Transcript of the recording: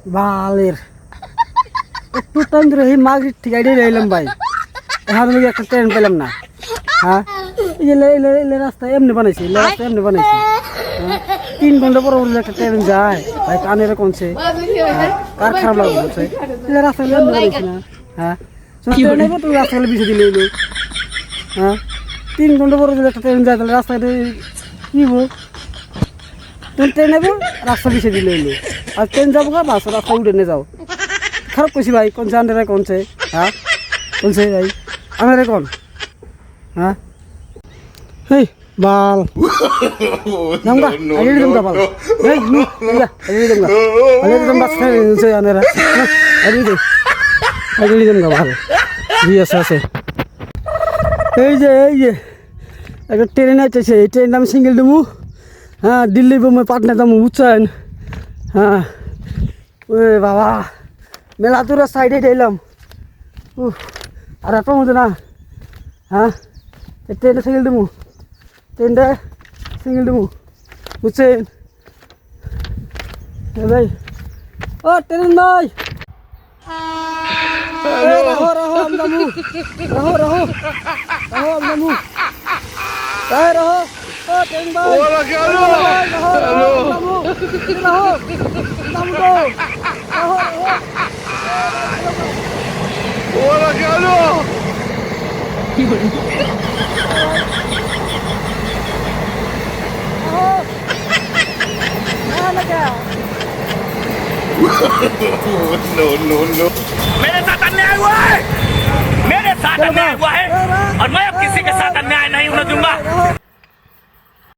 বালের একটু টাইম ধরে এই মাগরিব ঠিক আইডিয়া রইলাম ভাই এখন আমি একটা ট্রেন পেলাম না হ্যাঁ এই রাস্তা এমনি বানাইছি রাস্তা এমনি বানাইছি 3 ঘন্টা পর একটা ট্রেন যায় ভাই কানের কোনছে কার খারাপ লাগবে বলছে রাস্তা এমনি বানাইছি না হ্যাঁ ট্রেন নেবো তুমি রাস্তাগুলো বিছে দিলে এলো হ্যাঁ 3 ঘন্টা পর একটা ট্রেন যায় তাহলে রাস্তাটা কি হবো তুমি ট্রেন নেবো রাস্তা বিছে দিলে এলো আর ট্রেন যাবো গা বাস রাস্তা উঠে নিয়ে যাও খারাপ করছি ভাই কোন আন্ডারে কোনছে হ্যাঁ কোনছে ভাই আন্ডারে কোন হ্যাঁ হেই বাল নামগা আগে দিম গা বাল এই নামগা আগে দিম গা আগে দিম বাস খাই নিছে আন্ডারে আগে দিম গা বাল আছে এই যে একটা ট্রেন আইতেছে এই ট্রেনটা আমি সিঙ্গেল দেবো হ্যাঁ দিল্লি বোমে পাটনা দামু বুঝছেন হ্যাঁ ওই বাবা মেলা তোর সাইডে এলাম আর এত মতো না হ্যাঁ ট্রেনটা সিঙ্গেল দেবো বুঝছেন ভাই ও ট্রেন ভাই রাহো আমদামু রাহো আমদামু তাই রাহো ও ট্রেন ভাই ওরা কেন রাহো আমদামু রাহো ওরা কেন কি বলি No. मेरे साथ अन्याय हुआ है मेरे साथ अन्याय हुआ है और मैं अब किसी के साथ अन्याय नहीं होने दूंगा